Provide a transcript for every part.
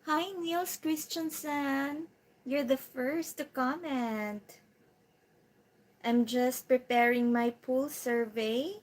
Hi, Niels Christensen. You're the first to comment. I'm just preparing my pool survey.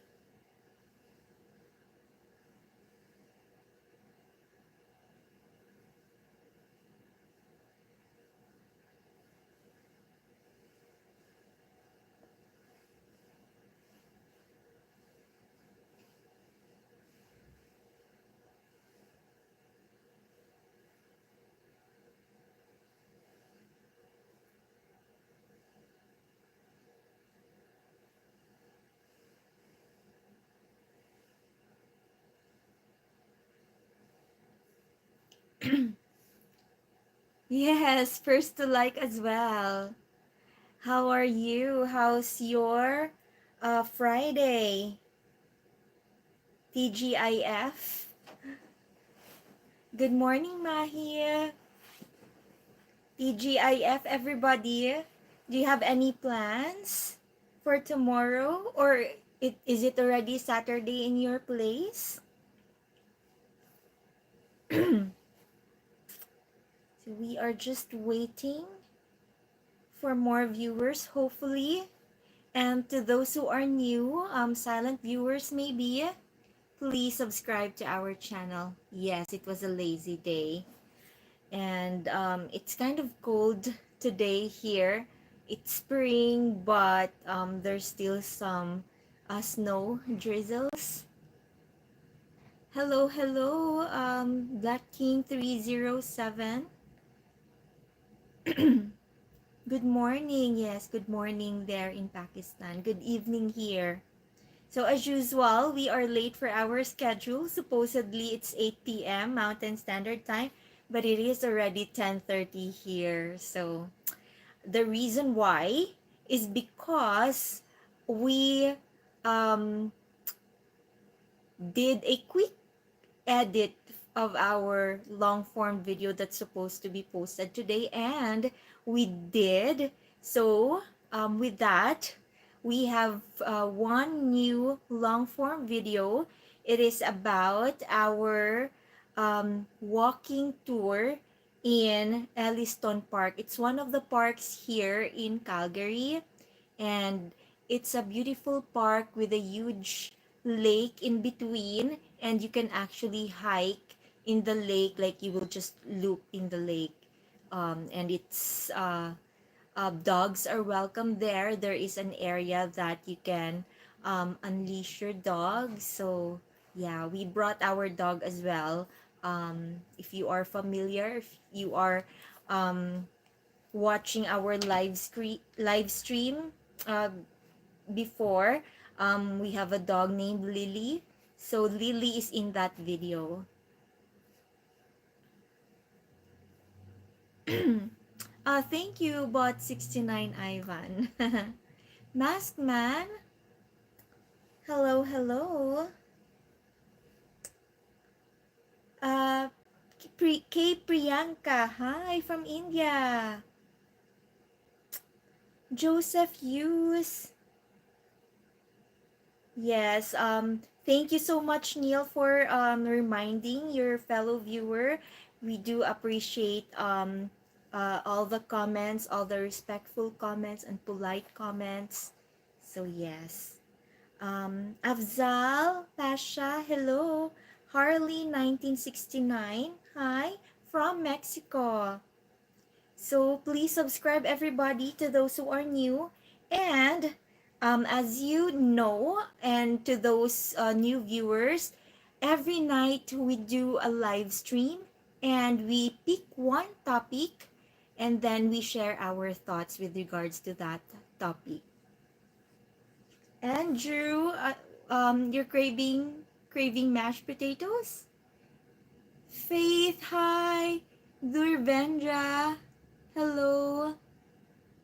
Yes, first to like as well. How are you? How's your Friday? TGIF. Good morning, Mahi. TGIF, everybody. Do you have any plans for tomorrow? Or is it already Saturday in your place? So we are just waiting for more viewers, hopefully. And to those who are new, silent viewers maybe, please subscribe to our channel. Yes, it was a lazy day. And it's kind of cold today here. It's spring, but there's still some snow drizzles. Hello, hello, Black King 307. Good morning. Yes, good morning there in Pakistan. Good evening here. So as usual, we are late for our schedule. Supposedly it's 8 p.m. Mountain Standard Time, but it is already 10:30 here. So the reason why is because we um, did a quick edit of our long form video that's supposed to be posted today, and we did. So with that, we have one new long form video. It is about our walking tour in Elliston Park. It's one of the parks here in Calgary, and it's a beautiful park with a huge lake in between, and you can actually hike in the lake, like you will just loop in the lake. And it's dogs are welcome there. There is an area that you can unleash your dog. So yeah, we brought our dog as well. If you are familiar, if you are watching our live stream uh, before, we have a dog named Lily. So Lily is in that video. Thank you, bot 69 Ivan. Masked Man, hello, hello. Uh, K Priyanka, hi from India. Joseph Hughes, yes. Thank you so much, Neil, for reminding your fellow viewer. We do appreciate all the comments, all the respectful comments and polite comments. So yes. Afzal Pasha, hello. Harley 1969, hi from Mexico. So please subscribe, everybody, to those who are new. And as you know, and to those new viewers, every night we do a live stream and we pick one topic and then we share our thoughts with regards to that topic. Andrew, you're craving mashed potatoes? Faith, hi. Durvendra, hello.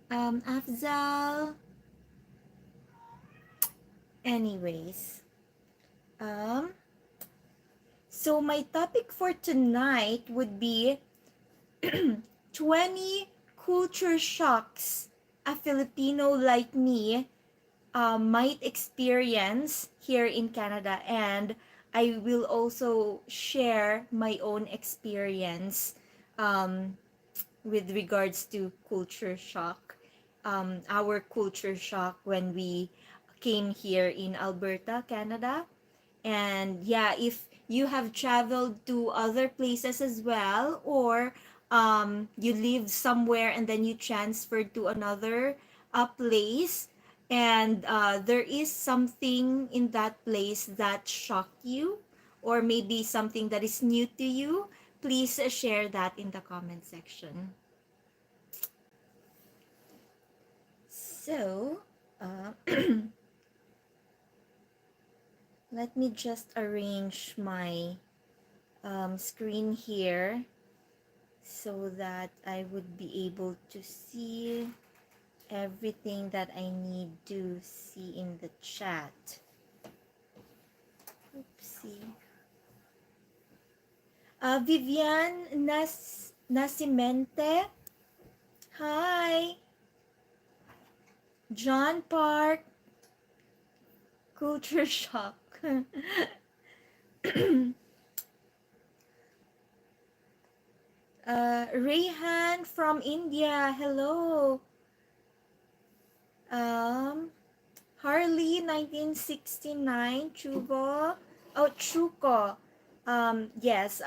Afzal. Anyways, um, so my topic for tonight would be 20 culture shocks a Filipino like me might experience here in Canada, and I will also share my own experience um, with regards to culture shock. Our culture shock when we came here in Alberta, Canada. And yeah, if you have traveled to other places as well, or you live somewhere and then you transferred to another place, and there is something in that place that shocked you, or maybe something that is new to you, please share that in the comment section. So, uh, let me just arrange my screen here so that I would be able to see everything that I need to see in the chat. Oopsie. Vivian Nasimente. Hi. John Park. Culture shock. Rayhan from India. Hello. Um, Harley 1969. Chubo. Oh, Chuko. Yes,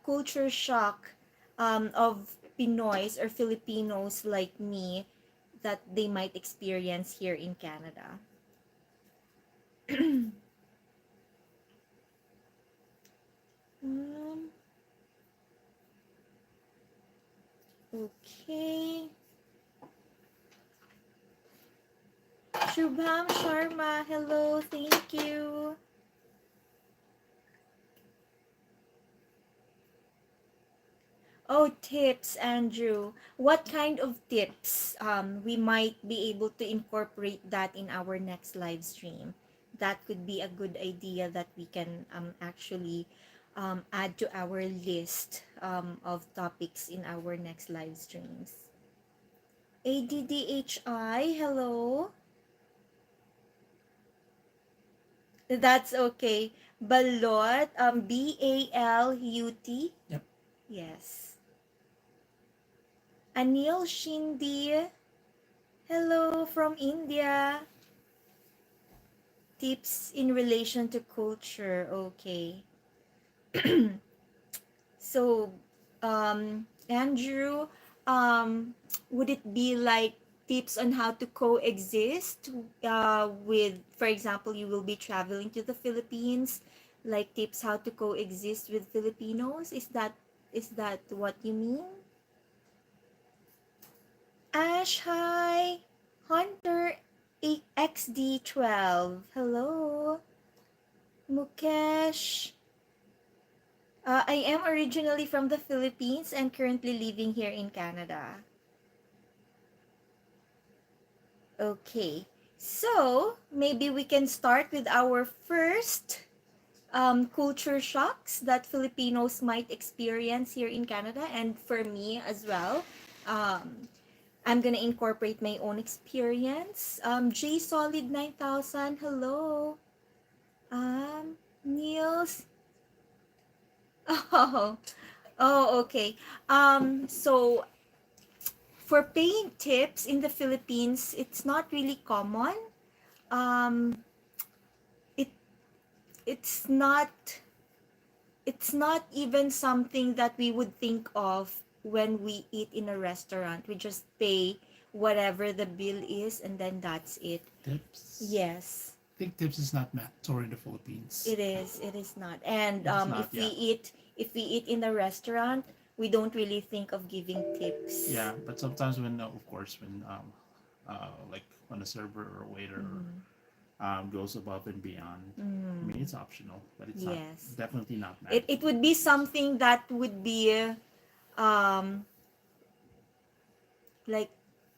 culture shock of Pinoys or Filipinos like me that they might experience here in Canada. um, okay. Shubham Sharma, hello, thank you. Oh, tips, Andrew. What kind of tips? We might be able to incorporate that in our next live stream. That could be a good idea that we can actually add to our list of topics in our next live streams. ADDHI, hello. That's okay. Balot, Balut. Yep. Yes. Anil Shindi, hello from India. Tips in relation to culture. Okay. So, Andrew, would it be like tips on how to coexist with, for example, you will be traveling to the Philippines, like tips how to coexist with Filipinos? Is that what you mean? Ash, hi. Hunter XD12. Hello. Mukesh. I am originally from the Philippines and currently living here in Canada. Okay. So, maybe we can start with our first culture shocks that Filipinos might experience here in Canada, and for me as well. I'm gonna incorporate my own experience. J Solid 9000, hello. Niels. Oh, oh, okay. So for paying tips in the Philippines, it's not really common. Um, it it's not it's not even something that we would think of when we eat in a restaurant. We just pay whatever the bill is, and then that's it. Tips. Yes, I think tips is not mandatory in the Philippines. it is. It is not. And It's not. Yeah. if we eat in a restaurant, we don't really think of giving tips. Yeah, but sometimes when, of course, when like when a server or a waiter Mhm. goes above and beyond, I mean Mm. it's optional, but it's not Yes. definitely not It mandatory. would be something that would be um like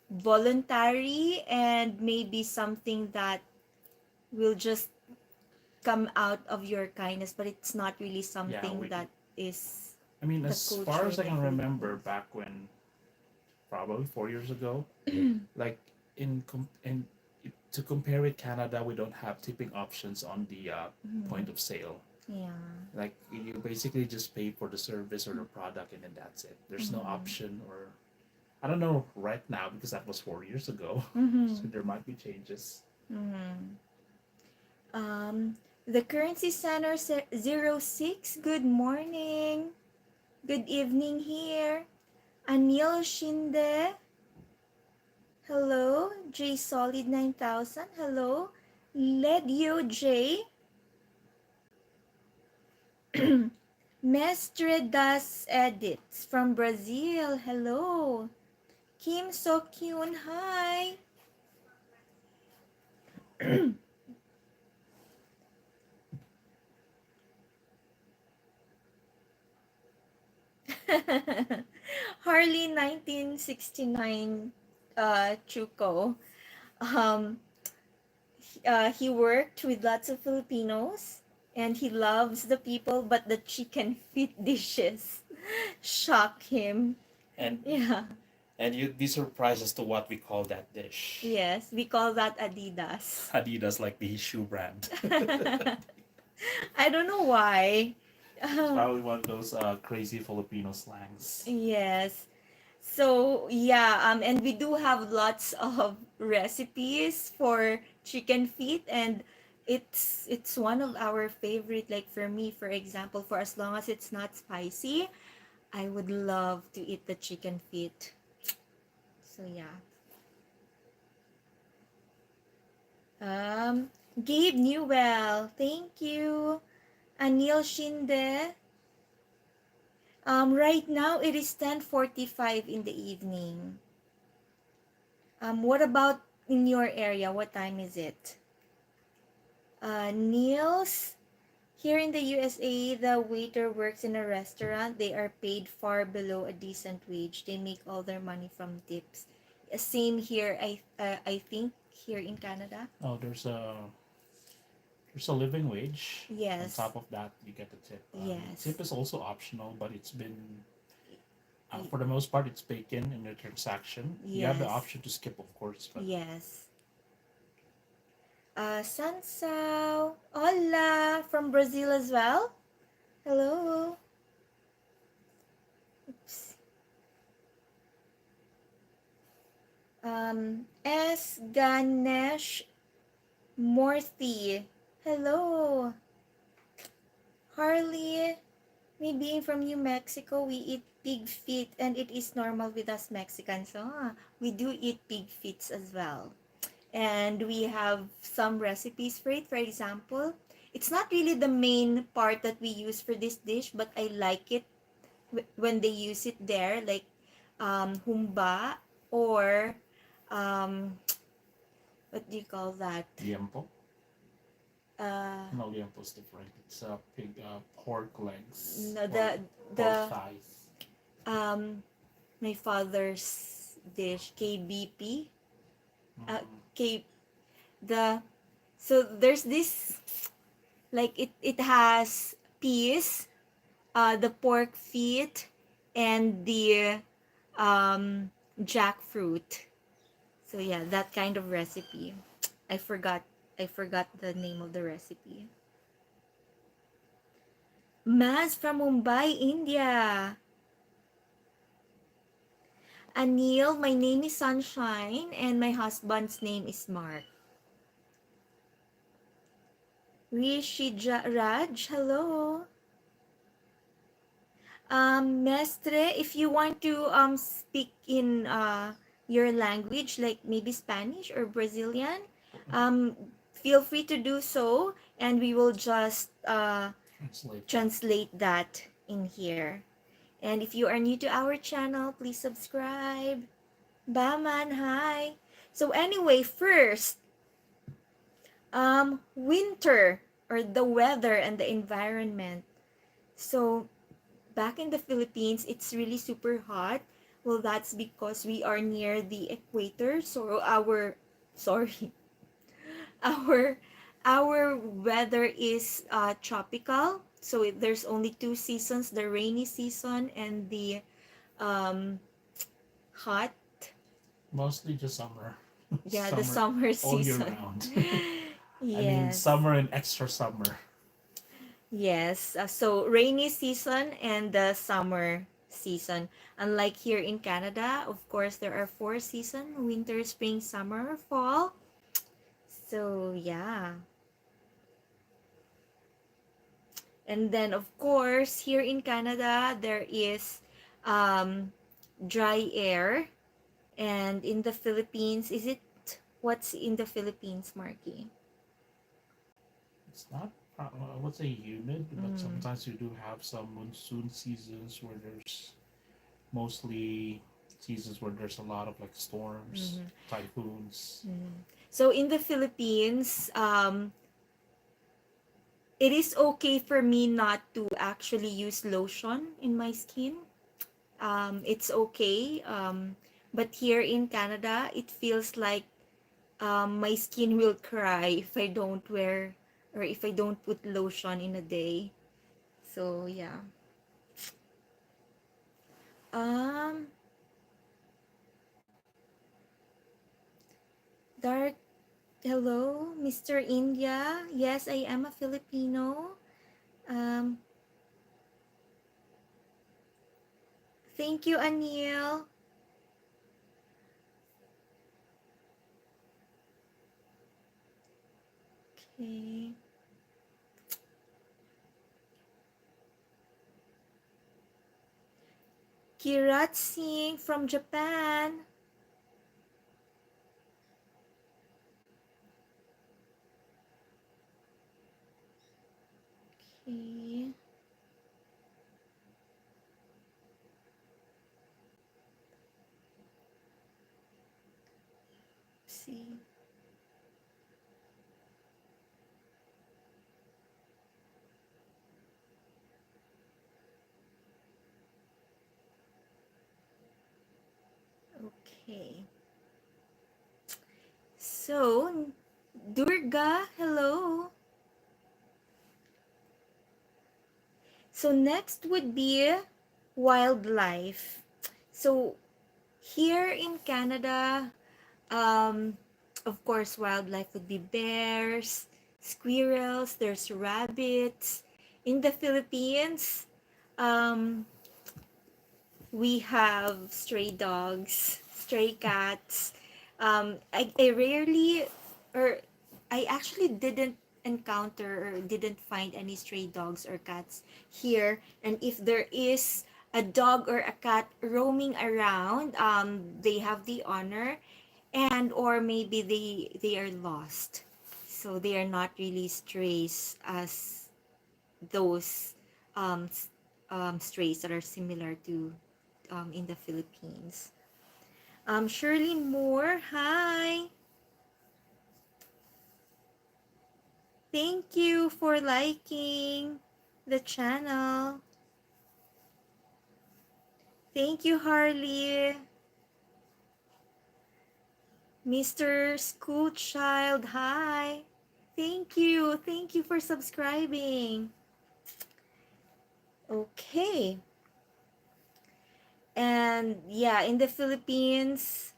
voluntary, and maybe something that will just come out of your kindness, but it's not really Yeah, something that is I mean, the as far culture as in I the can remember, Philippines. back when probably 4 years ago, like to compare with Canada, we don't have tipping options on the point Mm. of sale. Yeah. Like you basically just pay for the service or the product, and then that's it. There's no Mm-hmm. option, or I don't know right now because that was 4 years ago. Mm-hmm. So there might be changes. Mm-hmm. The Currency Center 06. Good morning. Good evening here. Anil Shinde. Hello. J Solid 9000. Hello. Ledio J. Mestre das Edits from Brazil. Hello. Kim Sokyun. Hi. Harley 1969 Chuko. Um, he worked with lots of Filipinos and he loves the people, but the chicken feet dishes shock him. And Yeah, you'd be surprised as to what we call that dish. yes, we call that Adidas. Adidas, like the shoe brand. I don't know why. It's probably one of those crazy Filipino slangs. Yes. So yeah, and we do have lots of recipes for chicken feet, and it's one of our favorite. Like for me, for example, for as long as it's not spicy, I would love to eat the chicken feet. So yeah. Um, Gabe Newell, thank you. Anil Shinde. Right now it is 10:45 in the evening. What about in your area? What time is it? Niels, here in the USA, the waiter works in a restaurant. They are paid far below a decent wage. They make all their money from tips. Same here. I think here in Canada. Oh, there's a living wage. On Yes. top of that, you get the tip. Yes. Tip is also optional, but it's been for the most part it's baked in the transaction. You have the Yes. option to skip, of course, but Yes. Sansao, hola, from Brazil as well. Hello. Oops. S. Ganesh Morthy. Hello. Harley. Me being from New Mexico, we eat pig feet and it is normal with us Mexicans. We do eat pig feet as well. And we have some recipes for it. For example, it's not really the main part that we use for this dish, but I like it when they use it there, like humba or um, what do you call that? liempo. Uh, No, liempo is different. It's pig pork legs no, or pork the thighs. um, my father's dish, KBP. Uh, Mm. K the so there's this, like it has peas, the pork feet, and the jackfruit. So yeah, that kind of recipe. I forgot I forgot the name of the recipe. Maz from Mumbai, India. Anil, my name is Sunshine and my husband's name is Mark. Rishija Raj, hello. Mestre, if you want to speak in your language, like maybe Spanish or Brazilian, um, feel free to do so, and we will just Translate that. translate that in here. And if you are new to our channel, please subscribe. Baman, hi. So anyway, first, winter or the weather and the environment. So back in the Philippines, it's really super hot. Well, that's because we are near the equator. So sorry, our our weather is tropical. So there's only two seasons: the rainy season and the um, hot. Mostly just summer. Yeah, the Summer summer all year season. round. I mean, Yes. summer and extra summer. Yes, so rainy season and the summer season. Unlike here in Canada, of course, there are four seasons: winter, spring, summer, fall. So, yeah. And then, of course, here in Canada, there is um, dry air. And in the Philippines, is it what's in the Philippines, Marky? It's not, I would say humid, but Mm, sometimes you do have some monsoon seasons where there's mostly seasons where there's a lot of like storms, mhm, typhoons. mhm. So in the Philippines, it is okay for me not to actually use lotion in my skin. It's okay. But here in Canada, it feels like my skin will cry if I don't wear or if I don't put lotion in a day. So yeah. Um, Dark. Hello, Mr. India. Yes, I am a Filipino. Um, thank you, Anil. Okay. Kirat Singh from Japan. Okay. See. Okay. So, Durga, hello. So, next would be wildlife. So, here in Canada, um, of course, wildlife would be bears, squirrels, there's rabbits. In the Philippines, um, we have stray dogs, stray cats. I rarely, or I actually didn't encounter or didn't find any stray dogs or cats here. And if there is a dog or a cat roaming around, they have the honor, and or maybe they are lost. So they are not really strays as those um, strays that are similar to in the Philippines. Shirley Moore, hi. Thank you for liking the channel. Thank you, Harley. Mr. Schoolchild, hi. Thank you. Thank you for subscribing. Okay. And yeah, in the Philippines,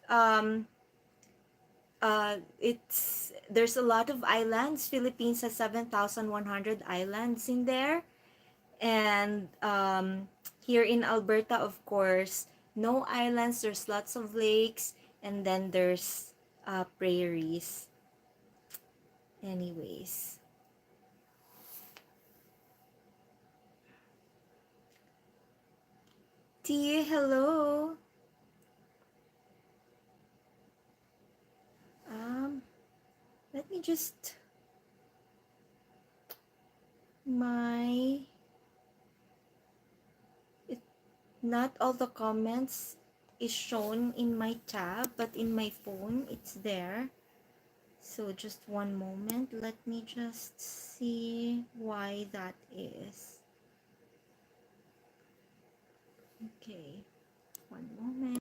it's there's a lot of islands. Philippines has 7,100 islands in there, and here in Alberta, of course, no islands. There's lots of lakes, and then there's prairies. Anyways, Tia, hello. Um, let me just my it, not all the comments is shown in my tab, but in my phone it's there. So just one moment. Let me just see why that is. Okay, one moment.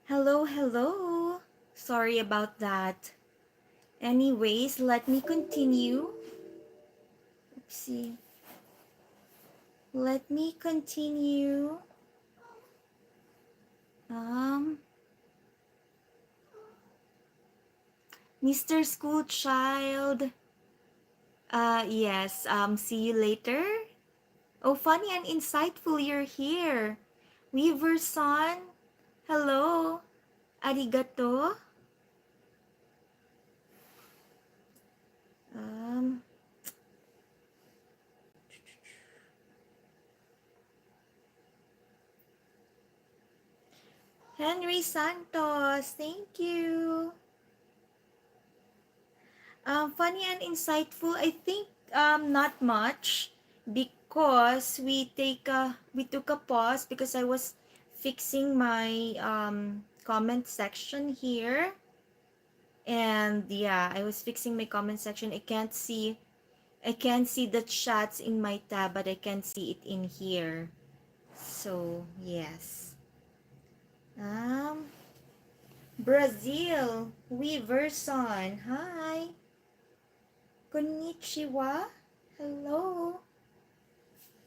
Hello, hello. Sorry about that. Anyways, let me continue. Oopsie. Let me continue. Um, Mr. School Child. Yes. See you later. Oh, funny and insightful, you're here. Weaver-san. Hello. Arigato. Um, Henry Santos. Thank you. Funny and insightful. I think not much because we took a pause because I was fixing my comment section here. And yeah, I was fixing my comment section. I can't see the chats in my tab, but I can see it in here. So, yes. Um Brazil, Weaverson. Hi. Konnichiwa. Hello.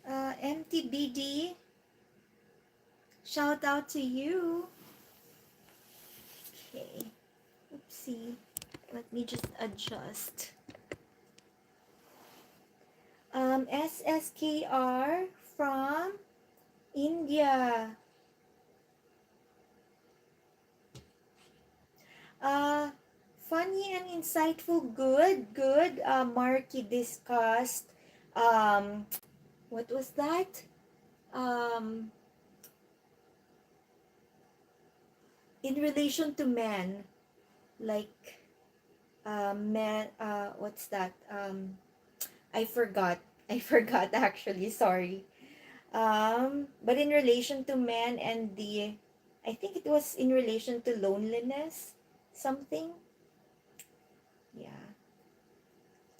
MTBD. Shout out to you. Okay. Oopsie. Let me just adjust. SSKR from India. Uh, Funny and insightful. Good, good. Marky discussed. Um, what was that? Um, in relation to men, like, men. What's that? I forgot. I forgot actually. Sorry. But in relation to men and I think it was in relation to loneliness, something. Yeah.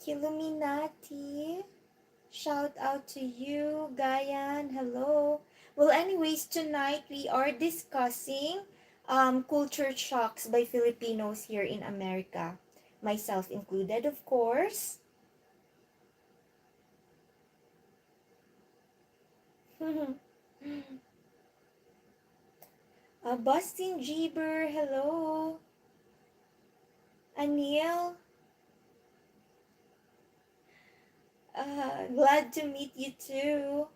Illuminati. Shout out to you, Gayan. Hello. Well, anyways, tonight we are discussing culture shocks by Filipinos here in America. Myself included, of course. Bustin Jeeber, hello. Anil, glad to meet you too.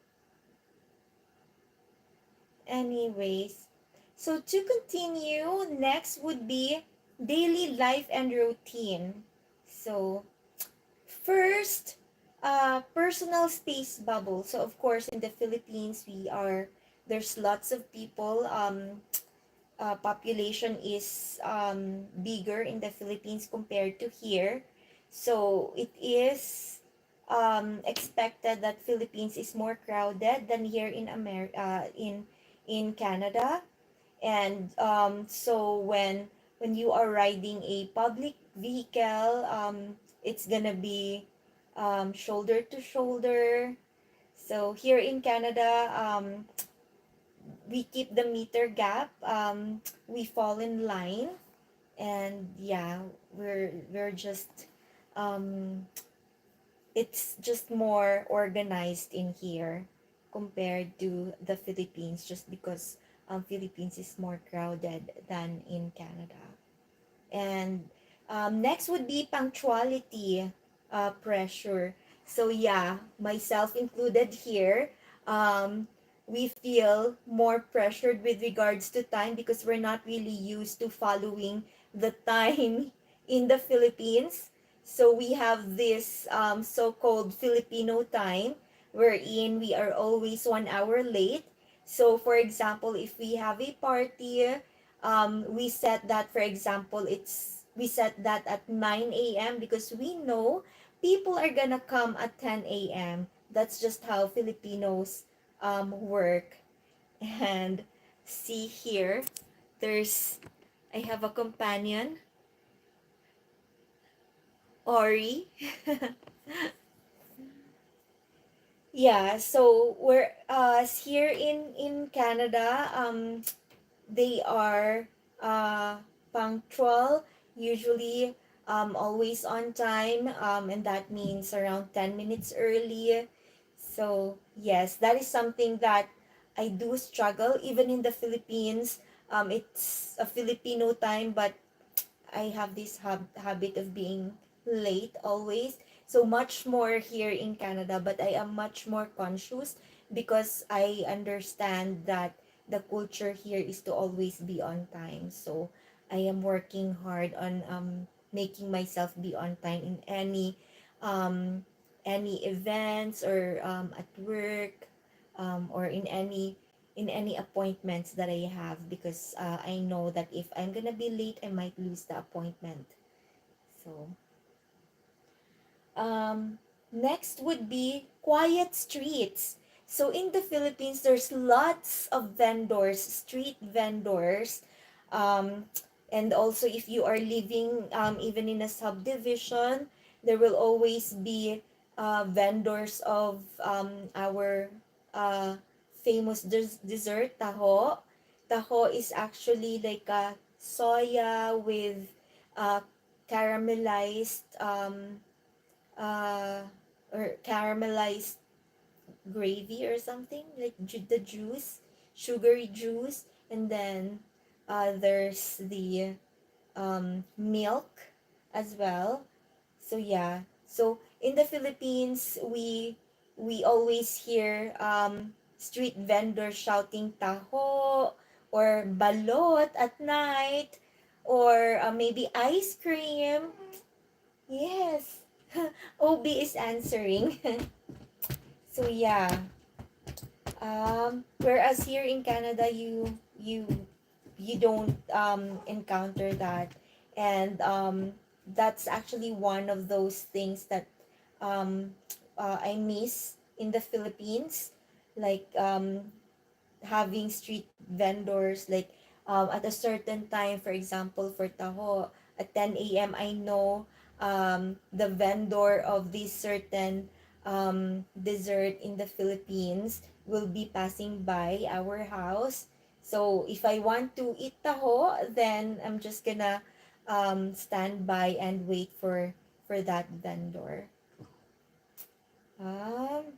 Anyways, so to continue, next would be daily life and routine. So, first, personal space bubble. So, of course, in the Philippines, there's lots of people. Population is bigger in the Philippines compared to here. So it is expected that Philippines is more crowded than here in America, in Canada. And so when you are riding a public vehicle, it's gonna be shoulder to shoulder. So here in Canada, we keep the meter gap. We fall in line, and yeah, we're just um, it's just more organized in here compared to the Philippines, just because Philippines is more crowded than in Canada. And next would be punctuality pressure. So yeah, myself included here. Um, we feel more pressured with regards to time because we're not really used to following the time in the Philippines. So we have this so-called Filipino time wherein we are always 1 hour late. So for example, if we have a party, we set that, for example, we set that at 9 a.m. because we know people are gonna come at 10 a.m. That's just how Filipinos work. And see here, there's I have a companion, Ori. Yeah, so we're here in Canada, they are uh, punctual, usually always on time, and that means around 10 minutes early. So, yes, that is something that I do struggle. Even in the Philippines, it's a Filipino time, but I have this habit of being late always. So much more here in Canada, but I am much more conscious because I understand that the culture here is to always be on time. So I am working hard on making myself be on time in um, any events or at work or in any appointments that I have because I know that if I'm gonna be late, I might lose the appointment. So, um, next would be quiet streets. So in the Philippines, there's lots of vendors, street vendors. Um, and also, if you are living even in a subdivision, there will always be vendors of our uh, famous dessert, taho. Taho is actually like a soya with uh, caramelized uh, or caramelized gravy or something like the juice, sugary juice, and then there's the milk as well. So yeah, so in the Philippines, we always hear street vendors shouting taho or balot at night or maybe ice cream. Yes. OB is answering. So yeah. Whereas here in Canada, you don't encounter that, and that's actually one of those things that um, I miss in the Philippines, like having street vendors like at a certain time, for example for taho at 10 a.m. I know the vendor of this certain dessert in the Philippines will be passing by our house. So if I want to eat taho, then I'm just gonna stand by and wait for that vendor. um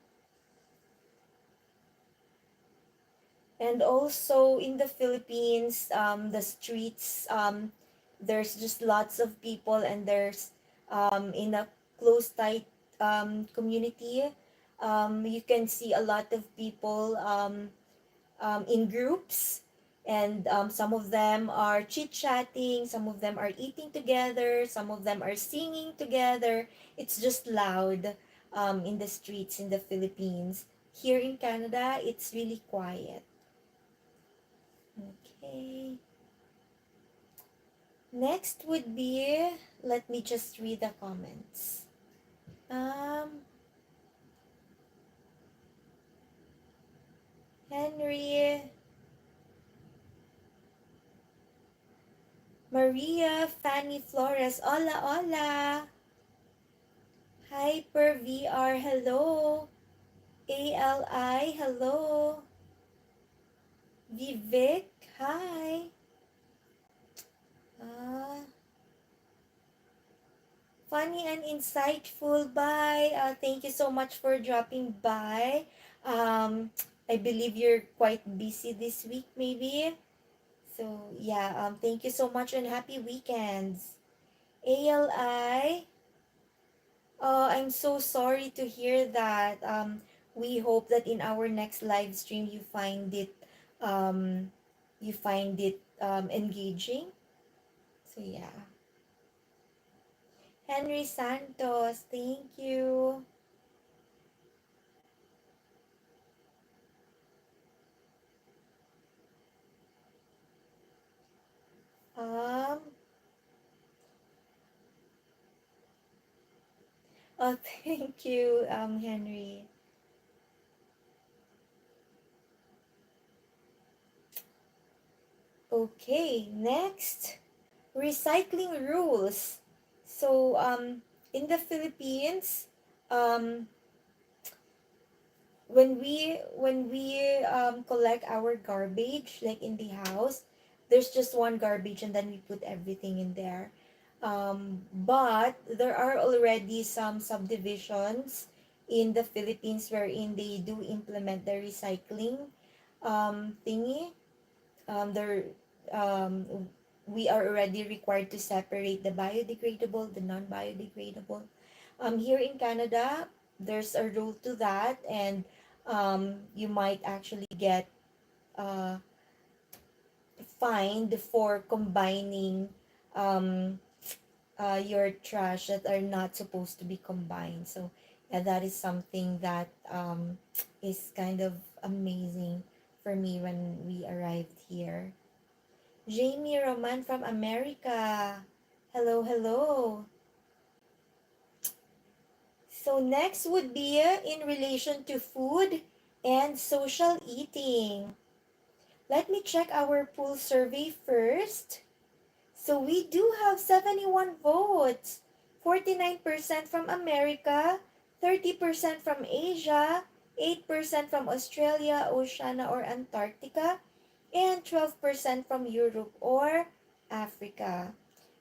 And also in the Philippines, the streets, there's just lots of people, and there's in a close, tight community, you can see a lot of people in groups, and some of them are chit chatting, some of them are eating together, some of them are singing together. It's just loud in the streets in the Philippines. Here in Canada, it's really quiet. Okay. Next would be, let me just read the comments. Um, Henry, Maria, Fanny Flores, hola, hola. Hyper VR, hello. ALI, hello. Vivek, hi. Uh, Funny and insightful, bye. Thank you so much for dropping by. I believe you're quite busy this week, maybe. So yeah, thank you so much and happy weekends. ALI, I'm so sorry to hear that. We hope that in our next live stream um, you find it engaging. So yeah, Henry Santos, thank you. Um, oh, thank you, Henry. Okay, next, recycling rules. So, in the Philippines, um, when we collect our garbage, like in the house, there's just one garbage and then we put everything in there. But there are already some subdivisions in the Philippines wherein they do implement the recycling thingy. There, um, we are already required to separate the biodegradable, the non-biodegradable. Here in Canada, there's a rule to that, and you might actually get uh, fined for combining um, your trash that are not supposed to be combined. So, yeah, that is something that is kind of amazing for me when we arrived here. Jamie Roman from America. Hello, hello. So next would be in relation to food and social eating. Let me check our poll survey first. So we do have 71 votes. 49% from America, 30% from Asia, 8% from Australia, Oceania or Antarctica, and 12% from Europe or Africa.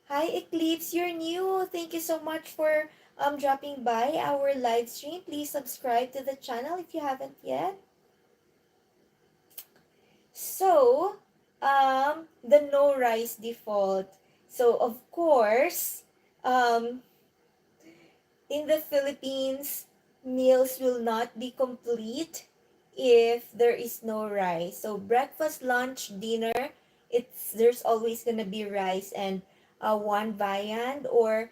Hi Eclipse, you're new. Thank you so much for dropping by our live stream. Please subscribe to the channel if you haven't yet. So, the no rice default. So, of course, um, in the Philippines, meals will not be complete if there is no rice. So, breakfast, lunch, dinner, it's there's always gonna be rice and one viand or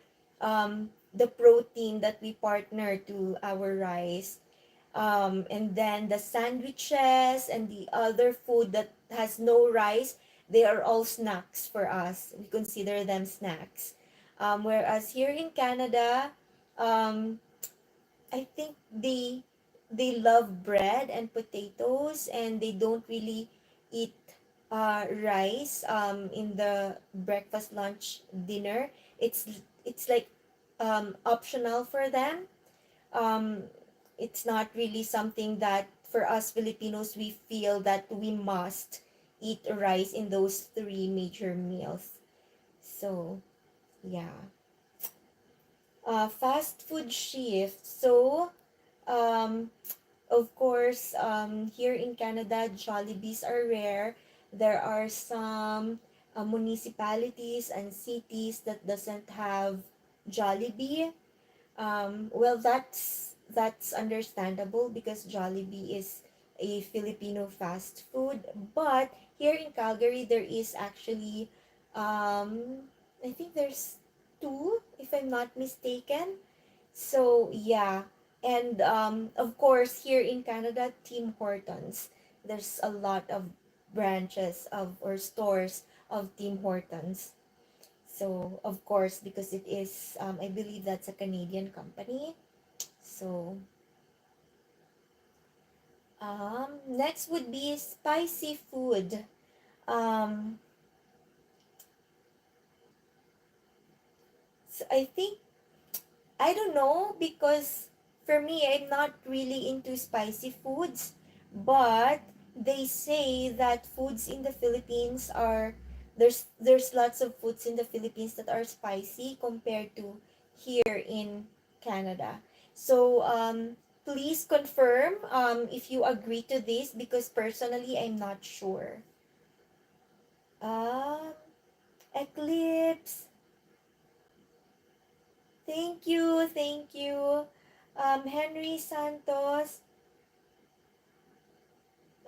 the protein that we partner to our rice. And then the sandwiches and the other food that has no rice, they are all snacks for us. We consider them snacks. Whereas here in Canada, um, I think they love bread and potatoes, and they don't really eat rice in the breakfast, lunch, dinner. It's like optional for them. um, it's not really something that for us Filipinos we feel that we must eat rice in those three major meals. So yeah, fast food shift. So um, of course, here in Canada, Jollibees are rare. There are some municipalities and cities that doesn't have Jollibee. Well, that's understandable because Jollibee is a Filipino fast food. But here in Calgary, there is actually, I think there's two, if I'm not mistaken. So yeah, and of course here in Canada, Tim Hortons. There's a lot of branches of or stores of Tim Hortons. So, of course, because it is, I believe that's a Canadian company. So, next would be spicy food. Um, so I think, I don't know, because for me, I'm not really into spicy foods, but they say that foods in the Philippines are, there's lots of foods in the Philippines that are spicy compared to here in Canada. So please confirm if you agree to this, because personally I'm not sure. Um, Eclipse, thank you, thank you. Henry Santos.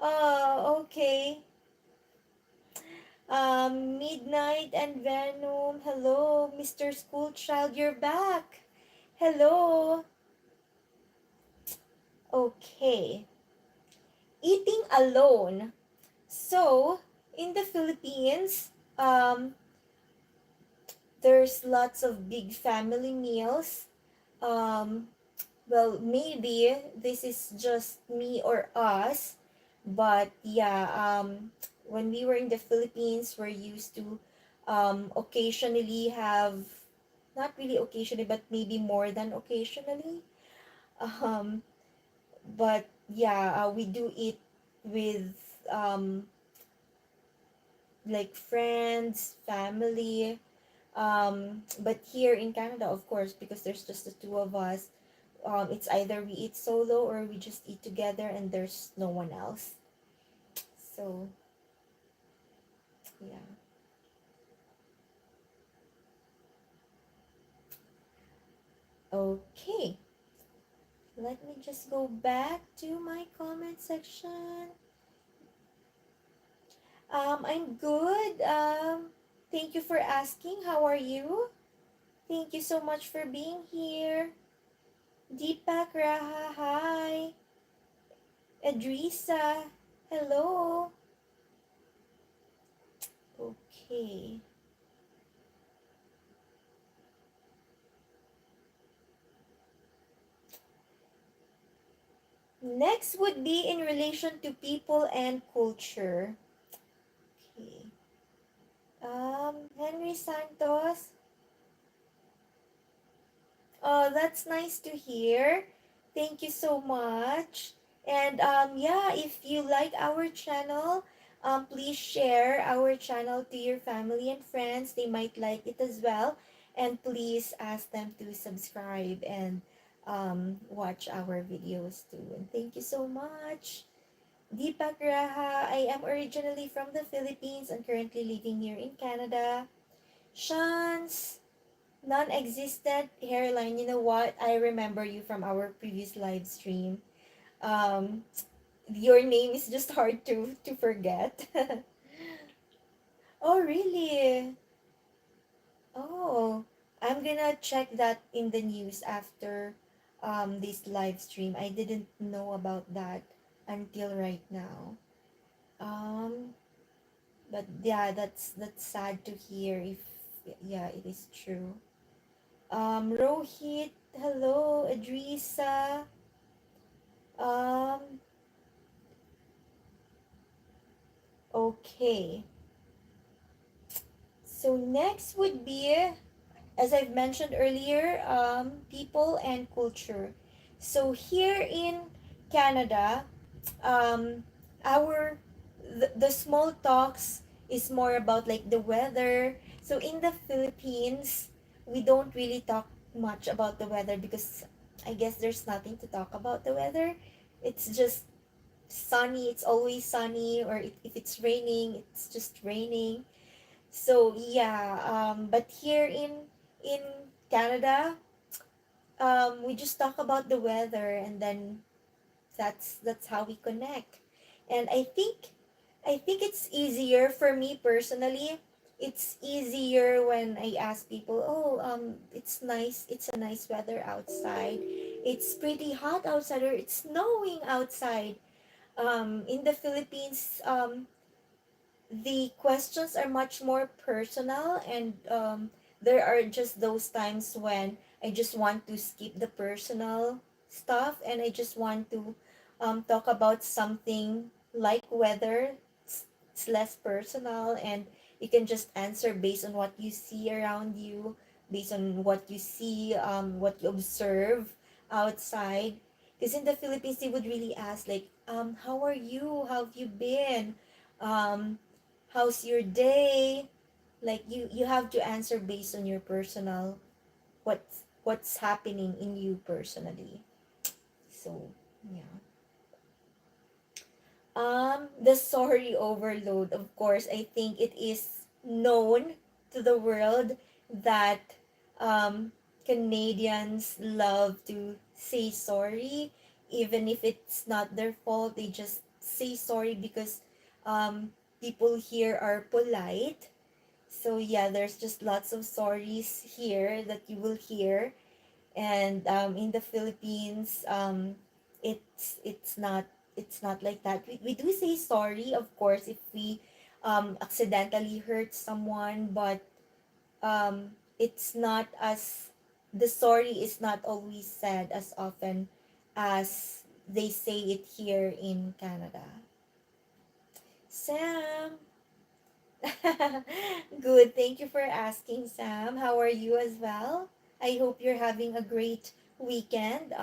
Oh, okay. Midnight and Venom. Hello, Mr. Schoolchild, you're back. Hello. Okay. Eating alone. So, in the Philippines, there's lots of big family meals. Um, well, maybe this is just me or us, but yeah, when we were in the Philippines, we're used to occasionally have, not really occasionally, but maybe more than occasionally. Um, but yeah, we do eat with um, like friends, family. But here in Canada, of course, because there's just the two of us, it's either we eat solo or we just eat together and there's no one else. So, yeah. Okay. Let me just go back to my comment section. I'm good. Thank you for asking. How are you? Thank you so much for being here. Deepak Raha, hi. Edrisa, hello. Okay. Next would be in relation to people and culture. Okay. Henry Santos. Oh, that's nice to hear. Thank you so much. And yeah, if you like our channel, please share our channel to your family and friends. They might like it as well. And please ask them to subscribe and watch our videos too. And thank you so much. Deepak Raha, I am originally from the Philippines and currently living here in Canada. Shans, non-existent hairline. You know what? I remember you from our previous live stream. Um, your name is just hard to forget. Oh, really? Oh, I'm gonna check that in the news after this live stream. I didn't know about that until right now. Um, but yeah, that's sad to hear if yeah, it is true. Rohit, hello, Adrisa. Um, okay. So next would be, as I've mentioned earlier, people and culture. So here in Canada, um, our the small talks is more about like the weather. So in the Philippines, we don't really talk much about the weather because I guess there's nothing to talk about the weather. It's just sunny. It's always sunny, or if it's raining, it's just raining. So yeah, but here in Canada, we just talk about the weather, and then that's how we connect. And I think it's easier for me personally. It's easier when I ask people, "Oh, it's nice. It's a nice weather outside. It's pretty hot outside, or it's snowing outside." In the Philippines, the questions are much more personal, and there are just those times when I just want to skip the personal stuff and I just want to talk about something like weather. It's less personal, and you can just answer based on what you see around you, based on what you see, what you observe outside. Because in the Philippines, they would really ask like, how are you? How have you been? Um, how's your day? Like you have to answer based on your personal, what's happening in you personally. So yeah. The sorry overload, of course, I think it is known to the world that Canadians love to say sorry, even if it's not their fault. They just say sorry because people here are polite. So yeah, there's just lots of stories here that you will hear, and in the Philippines, it's not like that. We do say sorry, of course, if we accidentally hurt someone, but it's not as the sorry is not always said as often as they say it here in Canada. Sam. Good. Thank you for asking, Sam. How are you as well? I hope you're having a great weekend.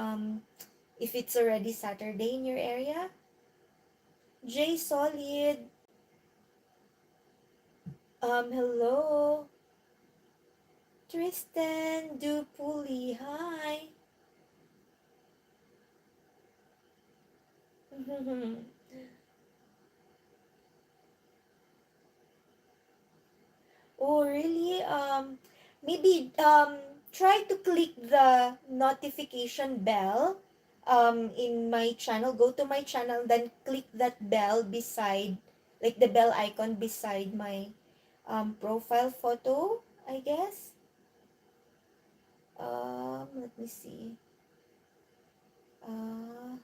If it's already Saturday in your area. J Solid. Hello, Tristan Dupuli. Hi. Oh, really? Maybe try to click the notification bell in my channel. Go to my channel, then click that bell beside, like the bell icon beside my profile photo, I guess. Let me see. Uh,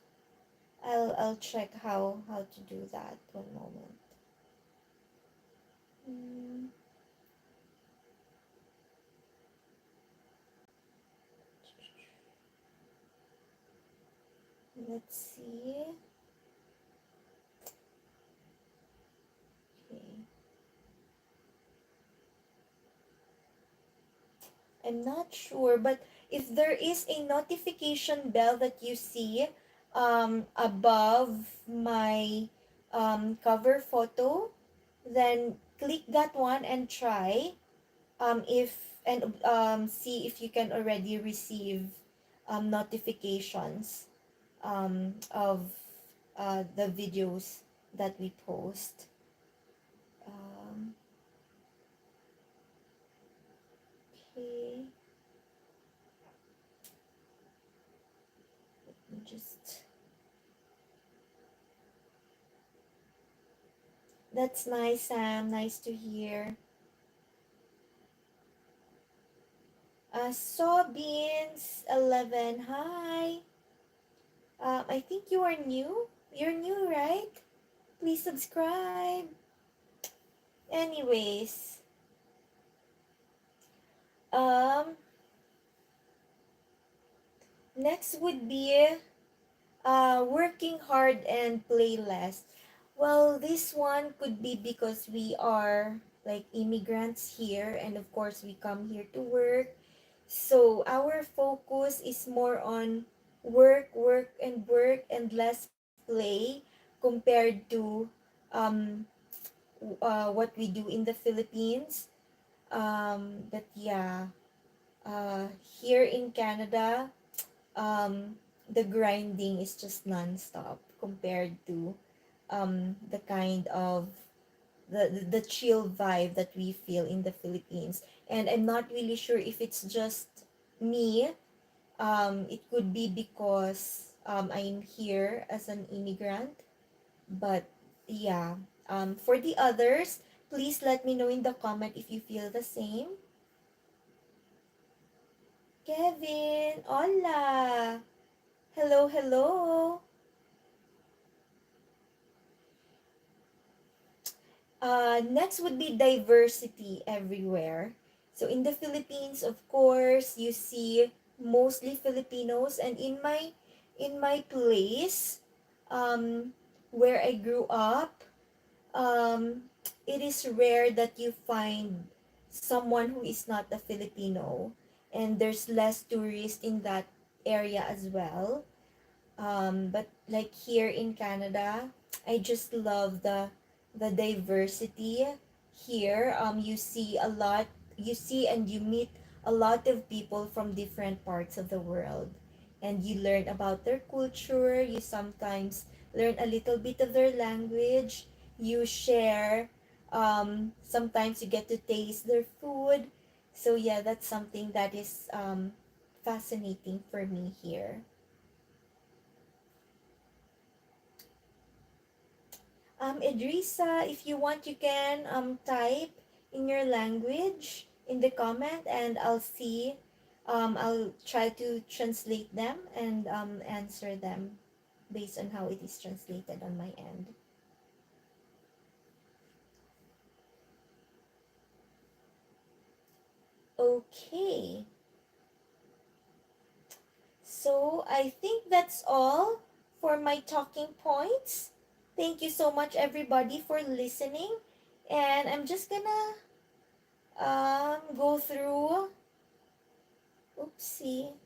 I'll check how to do that. One moment. Hmm, let's see. Okay. I'm not sure, but if there is a notification bell that you see above my cover photo, then click that one and try if and see if you can already receive notifications of the videos that we post. Um, okay, just that's nice, Sam. Nice to hear. Soybeans 11. Hi. I think you are new. You're new, right? Please subscribe. Anyways, um, next would be working hard and play less. Well, this one could be because we are like immigrants here, and of course, we come here to work. So, our focus is more on work, work, and work, and less play compared to um, what we do in the Philippines. But yeah, here in Canada, the grinding is just nonstop compared to the kind of the chill vibe that we feel in the Philippines. And I'm not really sure if it's just me. It could be because I'm here as an immigrant. But yeah, for the others, please let me know in the comment if you feel the same. Kevin, hola. Hello, hello. Next would be diversity everywhere. So in the Philippines, of course, you see mostly Filipinos, and in my place, um, where I grew up, um, it is rare that you find someone who is not a Filipino, and there's less tourists in that area as well. But like here in Canada, I just love the diversity here. You see and you meet a lot of people from different parts of the world, and you learn about their culture. You sometimes learn a little bit of their language. You share. Sometimes you get to taste their food. So yeah, that's something that is fascinating for me here. Idrisa, if you want, you can type in your language in the comment, and I'll see. I'll try to translate them and answer them based on how it is translated on my end. Okay, so I think that's all for my talking points. Thank you so much, everybody, for listening. And I'm just gonna go through. Oopsie.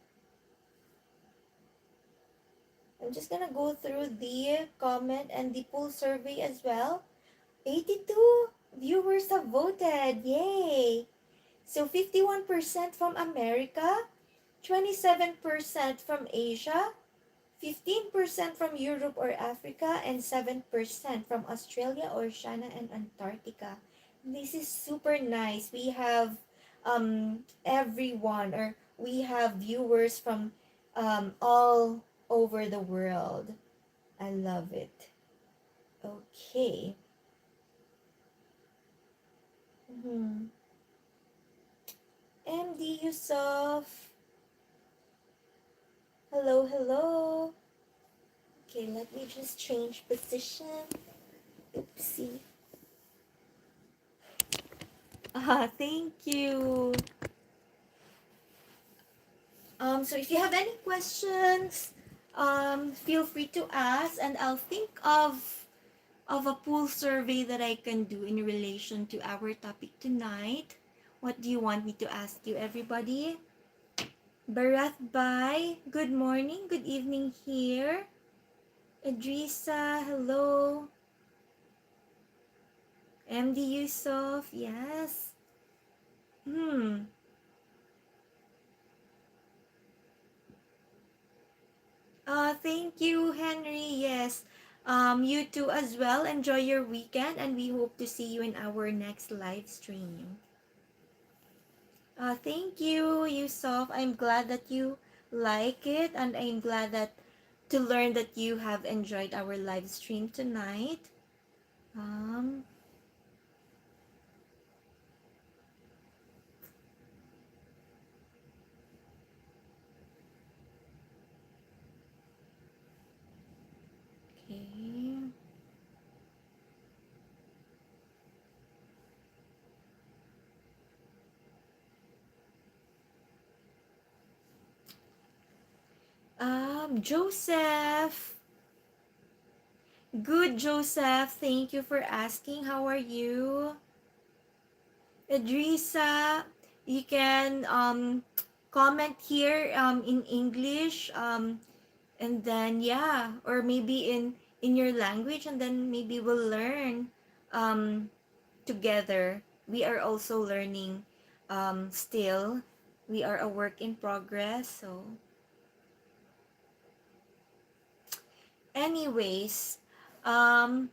I'm just gonna go through the comment and the poll survey as well. 82? viewers have voted. Yay! So 51% from America, 27% from Asia, 15% from Europe or Africa, and 7% from Australia, Oceania, and Antarctica. This is super nice. We have everyone, or we have viewers from all over the world. I love it. Okay. Mm-hmm. MD Yusuf. Hello, hello. Okay, let me just change position. Oopsie. Thank you. So if you have any questions, feel free to ask, and I'll think of a pool survey that I can do in relation to our topic tonight. What do you want me to ask you, everybody? Barath Bai, good morning, good evening here. Idrisa, hello. MD Yusuf, yes. Hmm. Thank you, Henry. Yes. You too as well. Enjoy your weekend, and we hope to see you in our next live stream. Thank you, Yusuf. I'm glad that you like it, and I'm glad that to learn that you have enjoyed our live stream tonight. Um, okay. Joseph. Good, Joseph. Thank you for asking. How are you? Idrisa, you can comment here in English, and then yeah, or maybe in your language, and then maybe we'll learn um, together. We are also learning still. We are a work in progress. So, anyways, um,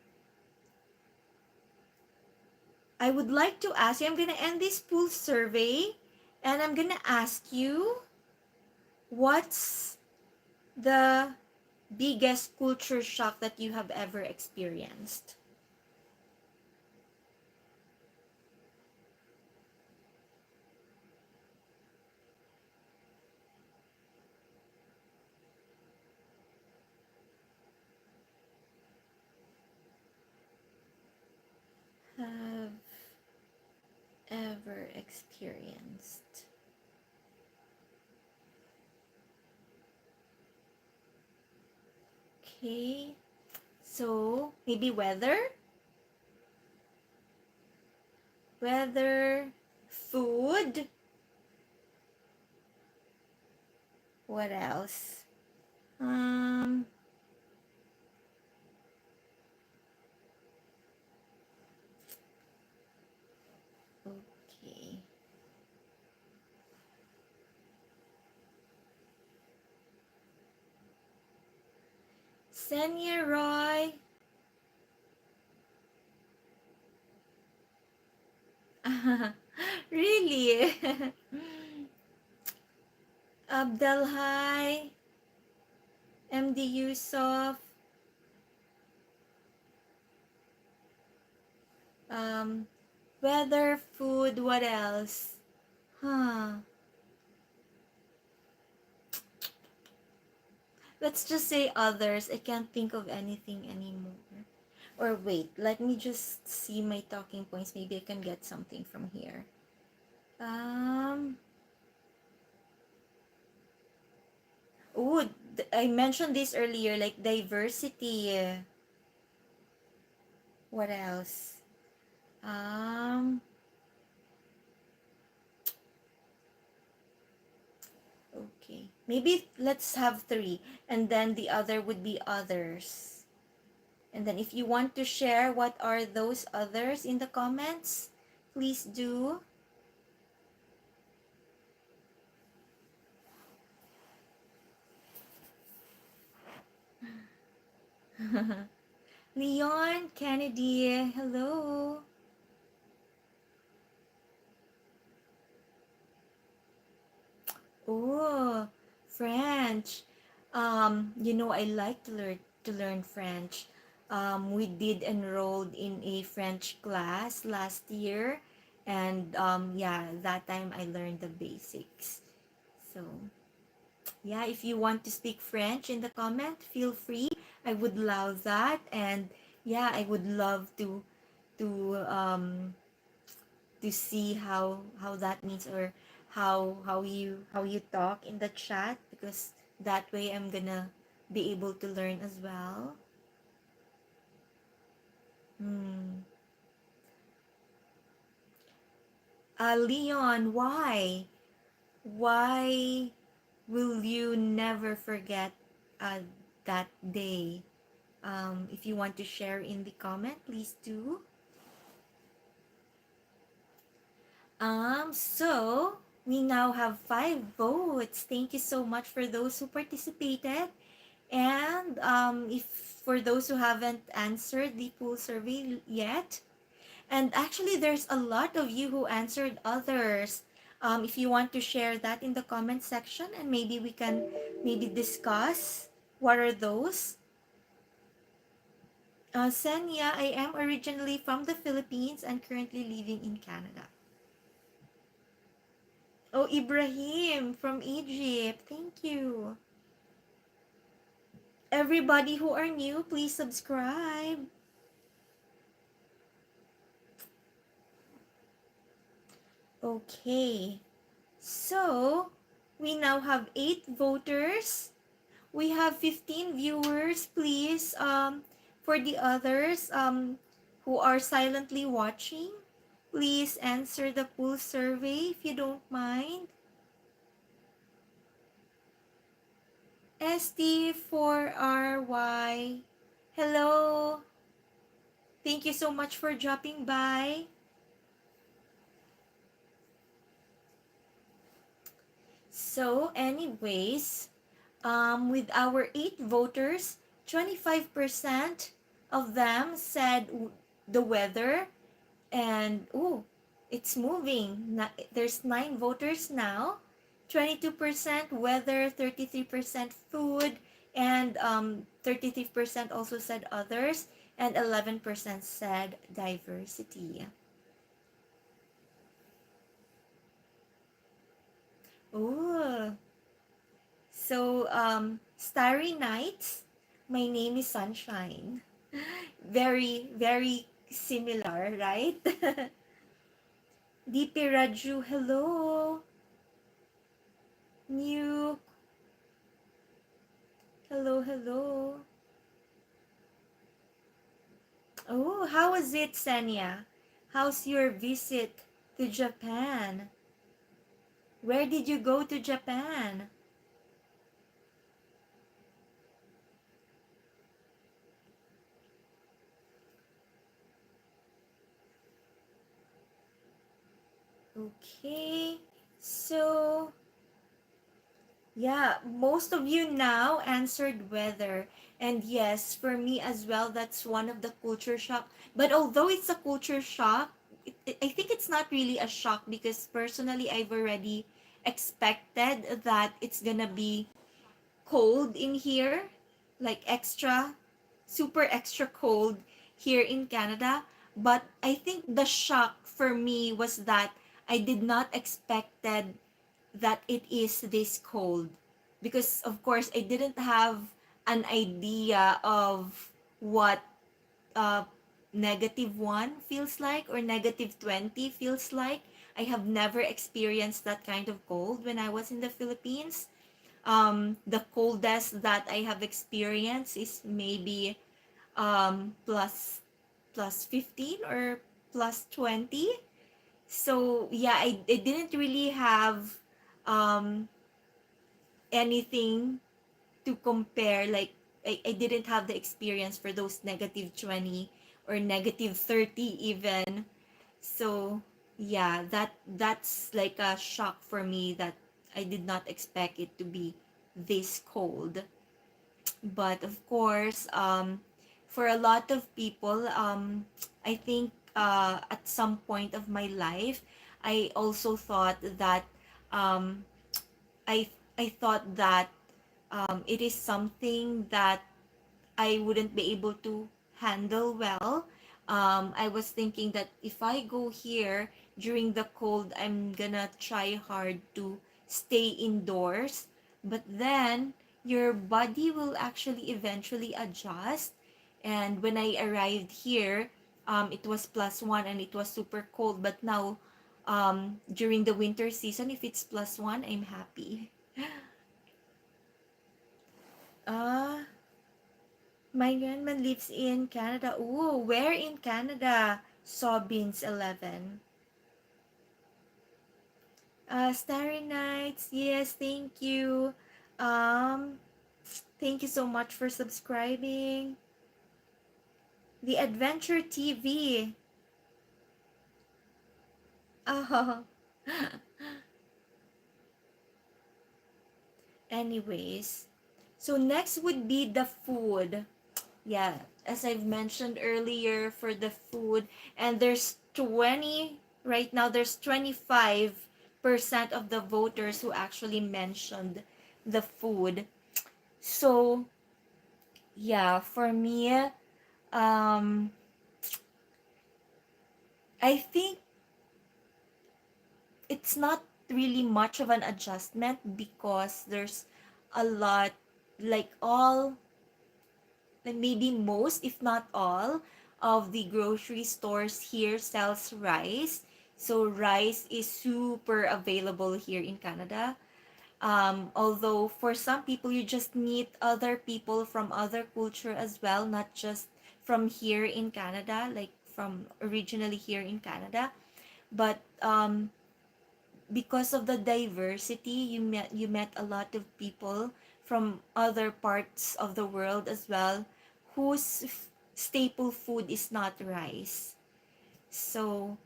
I would like to ask you. I'm gonna end this pool survey, and I'm gonna ask you, what's the biggest culture shock that you have ever experienced? Have ever experienced. Okay, so maybe weather, food, what else? Um, okay. Senya Roy. Really? Abdelhai, MD Yusuf, um, weather, food, what else? Huh. Let's just say others. I can't think of anything anymore. Or wait, let me just see my talking points. Maybe I can get something from here. Um, oh, I mentioned this earlier, like diversity. What else? Um, okay. Maybe let's have three, and then the other would be others. And then if you want to share what are those others in the comments, please do. Leon, Kennedy, hello. Oh, French. I like to learn French. We did enrolled in a French class last year, and yeah, that time I learned the basics. So yeah, if you want to speak French in the comment, feel free. I would love that, and yeah, I would love to see how that means, or how you talk in the chat, because that way I'm gonna be able to learn as well. Hmm. Leon, why will you never forget uh, that day? If you want to share in the comment, please do. So we now have 5 votes. Thank you so much for those who participated. And if for those who haven't answered the poll survey yet, and actually there's a lot of you who answered others. If you want to share that in the comment section, and maybe we can maybe discuss what are those. Senya, I am originally from the Philippines and currently living in Canada. Oh, Ibrahim from Egypt. Thank you. Everybody who are new, please subscribe. Okay. So, we now have 8 voters. We have 15 viewers. Please, for the others who are silently watching, please answer the poll survey if you don't mind. ST4RY. Hello. Thank you so much for dropping by. So, anyways, with our 8 voters, 25% of them said the weather, and it's moving. There's 9 voters now. 22% weather, 33% food, and 33% also said others, and 11% said diversity. Ooh. So, Starry Nights, my name is Sunshine. Very, very similar, right? DP Raju, hello. New, hello, hello. Oh, how was it, Sanya? How's your visit to Japan? Where did you go to Japan? Okay, so yeah, most of you now answered weather. And yes, for me as well, that's one of the culture shock. But although it's a culture shock, I think it's not really a shock, because personally, I've already expected that it's gonna be cold in here, like extra, super extra cold here in Canada. But I think the shock for me was that I did not expected that it is this cold, because of course I didn't have an idea of what uh, -1 feels like, or -20 feels like. I have never experienced that kind of cold when I was in the Philippines. The coldest that I have experienced is maybe plus 15 or plus 20. So yeah, I didn't really have um anything to compare, like I didn't have the experience for those negative 20 or negative 30 even. So yeah, that's like a shock for me that I did not expect it to be this cold. But of course, for a lot of people, I think at some point of my life, I also thought that um, I thought that it is something that I wouldn't be able to handle well. I was thinking that if I go here during the cold, I'm gonna try hard to stay indoors. But then your body will actually eventually adjust. And when I arrived here, it was +1 and it was super cold. But now, during the winter season, if it's +1, I'm happy. Ah, my grandma lives in Canada. Ooh, where in Canada? Sobbins 11. Starry Nights. Yes, thank you. Um, Thank you so much for subscribing. The Adventure TV. Oh. Anyways, so next would be the food. Yeah, as I've mentioned earlier for the food, and there's 20 right now, there's 25% of the voters who actually mentioned the food. So, yeah, for me, um I think it's not really much of an adjustment because there's a lot, like all, like maybe most, if not all, of the grocery stores here sells rice. So rice is super available here in Canada. Although for some people, you just meet other people from other culture as well, not just from here in Canada, like from originally here in Canada. But because of the diversity, you met a lot of people from other parts of the world as well, whose staple food is not rice. So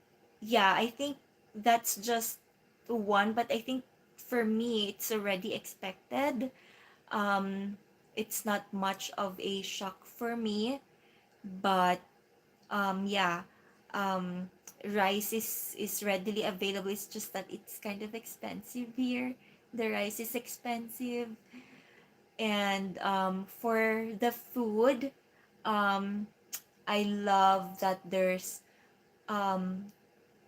yeah, I think that's just one, but I think for me it's already expected. um it's not much of a shock for me, but yeah, um rice is readily available. It's just that it's kind of expensive here. The rice is expensive. And for the food, um I love that there's um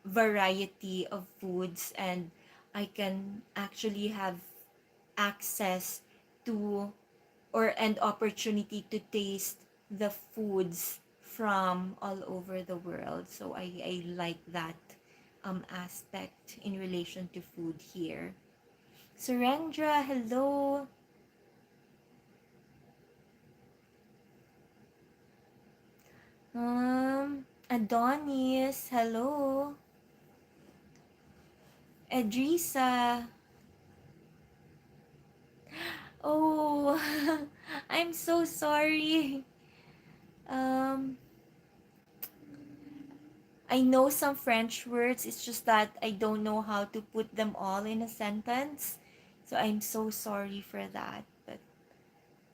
variety of foods, and I can actually have access to, or an opportunity to taste the foods from all over the world. So I like that aspect in relation to food here. Surendra, hello. Adonis, hello. Edrisa. Oh, I'm so sorry. Um, I know some French words, it's just that I don't know how to put them all in a sentence. So I'm so sorry for that. But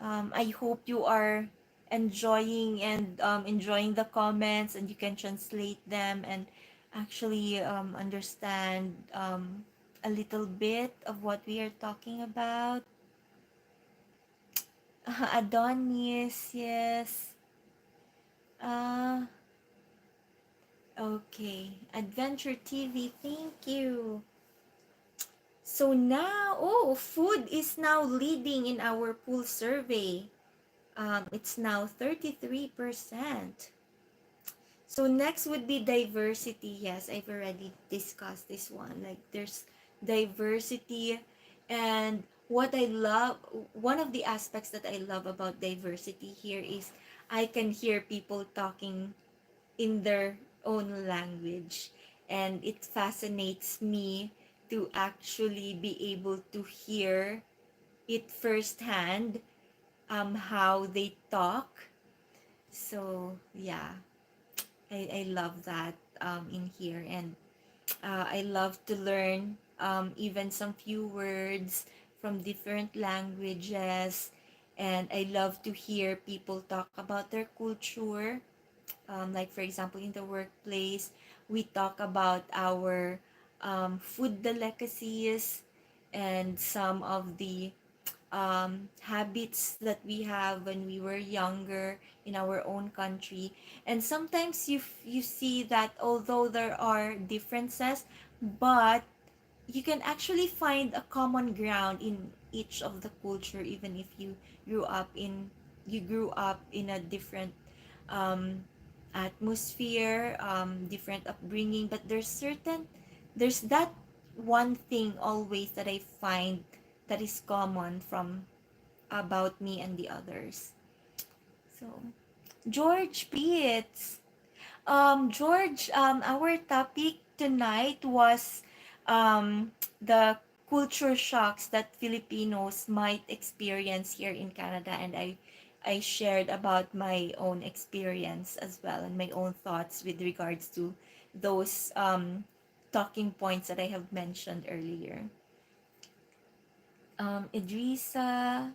I hope you are enjoying and enjoying the comments, and you can translate them and actually understand a little bit of what we are talking about. Adonis, yes. Uh, okay. Adventure TV, thank you. So now, oh, food is now leading in our pool survey. It's now 33%. So next would be diversity. Yes, I've already discussed this one. Like there's diversity, and what I love, one of the aspects that I love about diversity here is I can hear people talking in their own language, and it fascinates me to actually be able to hear it firsthand. how they talk. So yeah, I love that in here, and I love to learn even some few words from different languages, and I love to hear people talk about their culture. Like for example, in the workplace, we talk about our food delicacies and some of the habits that we have when we were younger in our own country. And sometimes you see that although there are differences, but you can actually find a common ground in each of the culture, even if grew up in you grew up in a different um, atmosphere, different upbringing. But there's that one thing always that I find that is common from about me and the others. So, George Pitts. George, our topic tonight was the culture shocks that Filipinos might experience here in Canada, and I shared about my own experience as well and my own thoughts with regards to those talking points that I have mentioned earlier. Idrisa.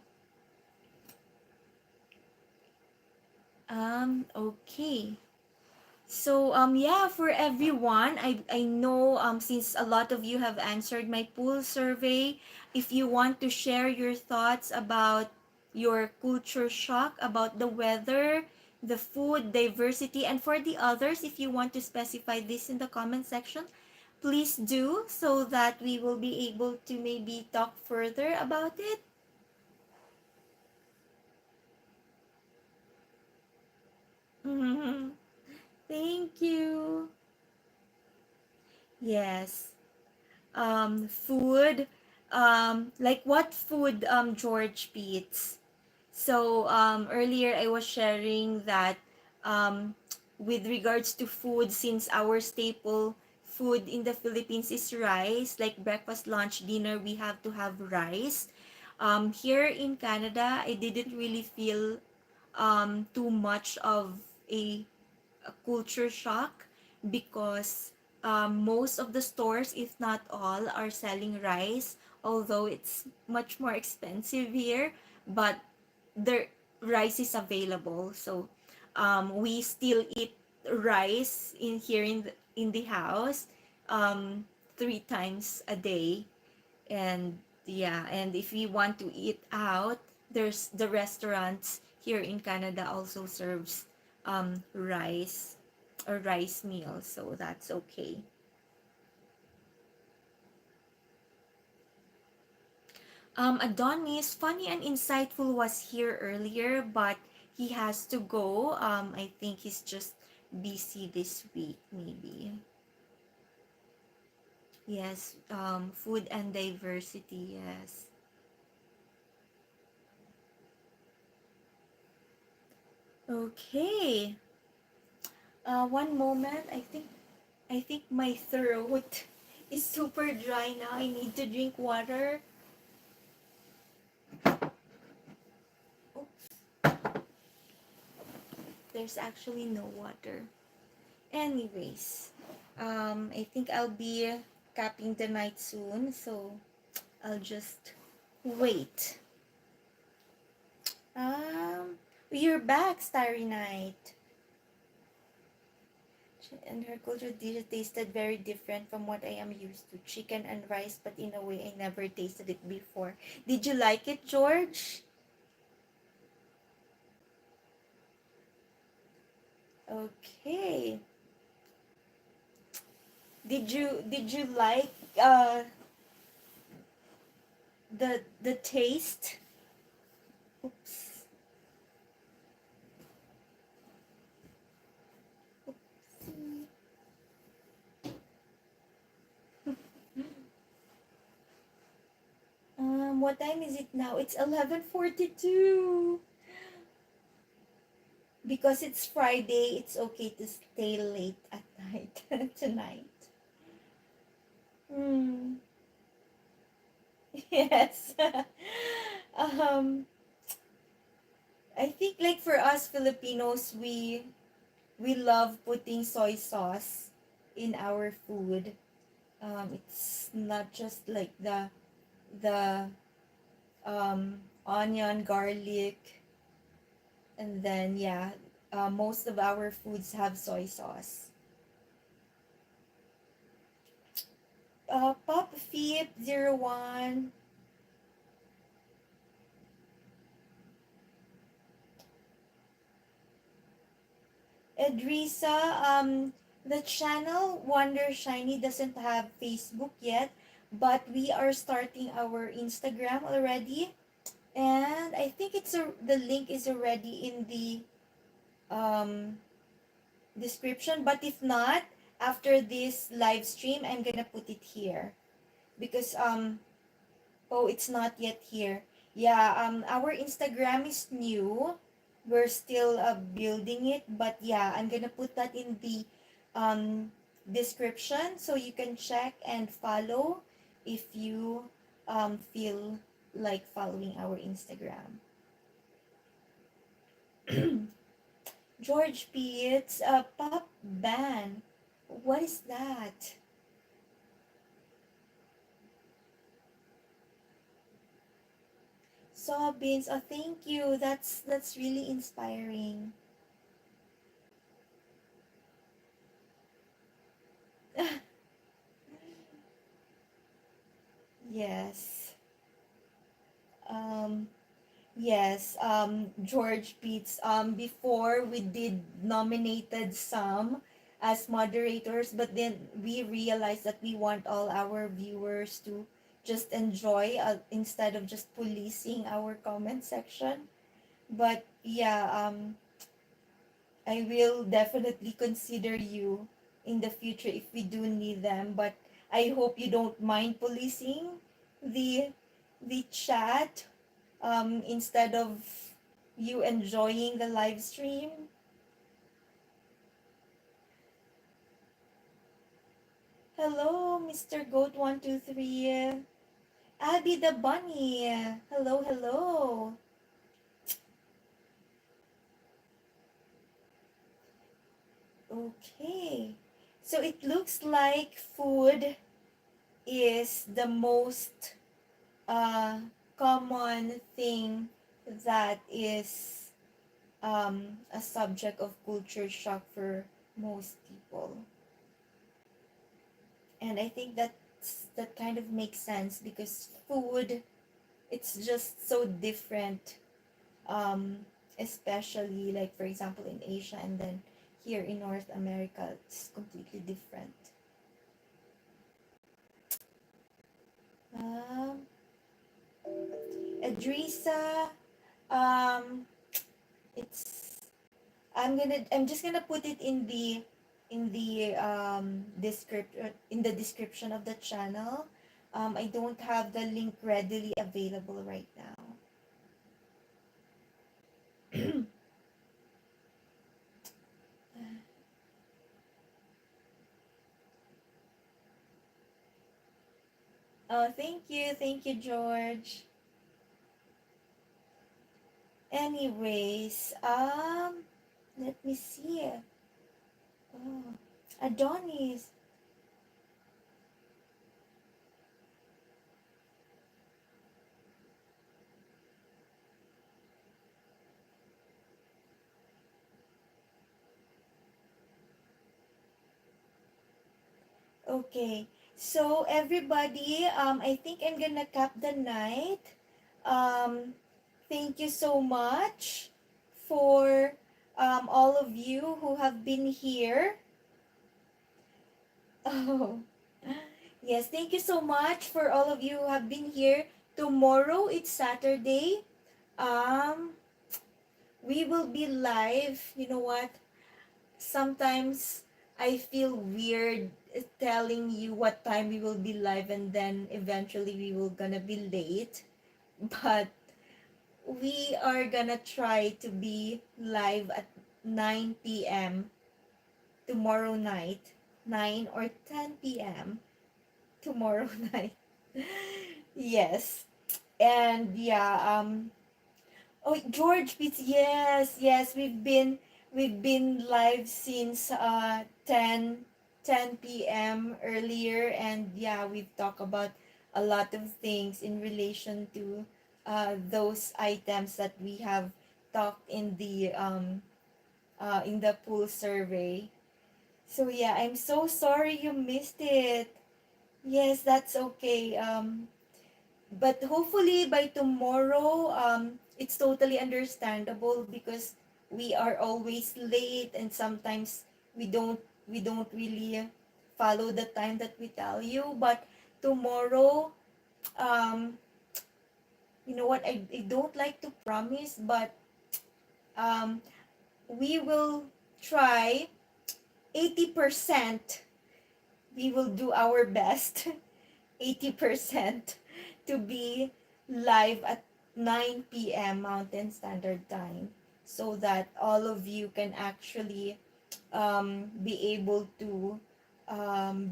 Okay. So yeah, for everyone, I know since a lot of you have answered my poll survey, if you want to share your thoughts about your culture shock, about the weather, the food, diversity, and for the others, if you want to specify this in the comment section, please do so that we will be able to maybe talk further about it. Thank you. Yes. Food, like what food, George Peets? So earlier I was sharing that um, with regards to food, since our staple food in the Philippines is rice, like breakfast, lunch, dinner, we have to have rice. Here in Canada, I didn't really feel too much of a a culture shock because most of the stores, if not all, are selling rice, although it's much more expensive here, but the rice is available. So we still eat rice in here in the house um, 3 times a day. And yeah, and if we want to eat out, there's the restaurants here in Canada also serves rice or rice meals, so that's okay. Adonis, funny and insightful, was here earlier, but he has to go. I think he's just busy this week, maybe. Yes, food and diversity, yes. Okay. One moment. I think my throat is super dry now. I need to drink water. Oops, there's actually no water. Anyways, I think I'll be capping the night soon, so I'll just wait. You're back, Starry Night. And her culture dish tasted very different from what I am used to. Chicken and rice, but in a way I never tasted it before. Did you like it, George? Okay. Did you like the taste? Oops. Oopsie. What time is it now? It's 11:42. Because it's Friday, it's okay to stay late at night tonight. Hmm. Yes. um I think like for us Filipinos, we love putting soy sauce in our food. It's not just like the onion, garlic, and then yeah, most of our foods have soy sauce. Pop Feet 01, Edrisa, the channel Wonder Shiny doesn't have Facebook yet, but we are starting our Instagram already. And I think the link is already in the um, description. But if not, after this live stream, I'm gonna put it here because oh, it's not yet here. Yeah, our Instagram is new. We're still building it, but yeah, I'm gonna put that in the um description so you can check and follow if you feel like following our Instagram. George P. It's a pop band. What is that? Soybeans. Oh, thank you. That's really inspiring. Yes. Um, yes. George Beats. Before we did nominated some as moderators, but then we realized that we want all our viewers to just enjoy instead of just policing our comment section. But yeah, I will definitely consider you in the future if we do need them. But I hope you don't mind policing the the chat instead of you enjoying the live stream. Hello, Mr. Goat 123. Abby the Bunny. Hello, hello. Okay. So it looks like food is the most uh, common thing that is a subject of culture shock for most people. And I think that kind of makes sense because food, it's just so different, um, especially like for example in Asia and then here in North America, it's completely different. Um, Adrisa, um, it's I'm just gonna put it in the in the description of the channel. I don't have the link readily available right now. Oh, thank you, George. Anyways, let me see. Oh, Adonis. Okay, so everybody, I think I'm gonna cap the night. Um, Thank you so much for all of you who have been here. Oh, yes, thank you so much for all of you who have been here. Tomorrow it's Saturday. Um, we will be live. You know what? Sometimes I feel weird telling you what time we will be live and then eventually we will gonna be late. But we are gonna try to be live at 9 p.m. tomorrow night. 9 or 10 p.m. tomorrow night. Yes. And yeah, Oh, George Pizza. Yes, yes. We've been live since 10 p.m. earlier, and yeah, we've talked about a lot of things in relation to those items that we have talked in the pool survey. So yeah, I'm so sorry you missed it. Yes, that's okay. But hopefully by tomorrow, it's totally understandable because we are always late, and sometimes we don't really follow the time that we tell you. But tomorrow, um, you know what? I don't like to promise, but um, we will try 80%. We will do our best 80% to be live at 9 p.m. Mountain Standard Time, so that all of you can actually be able to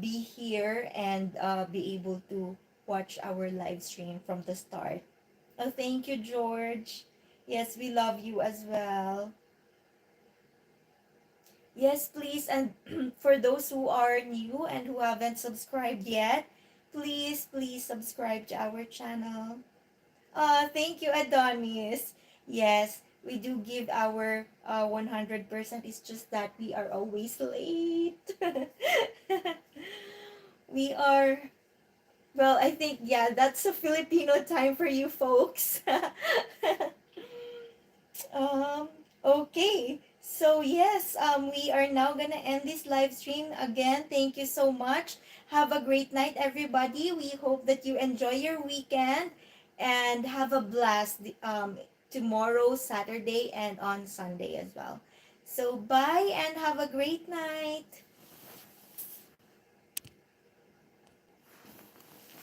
be here and be able to watch our live stream from the start. Oh, thank you, George. Yes, we love you as well. Yes, please. And for those who are new and who haven't subscribed yet, please subscribe to our channel. Thank you, Adonis. Yes, we do give our 100%. It's just that we are always late. We are, well, I think, yeah, that's a Filipino time for you folks. Um, okay. So yes, we are now gonna end this live stream. Again, thank you so much. Have a great night, everybody. We hope that you enjoy your weekend and have a blast tomorrow, Saturday, and on Sunday as well. So bye and have a great night.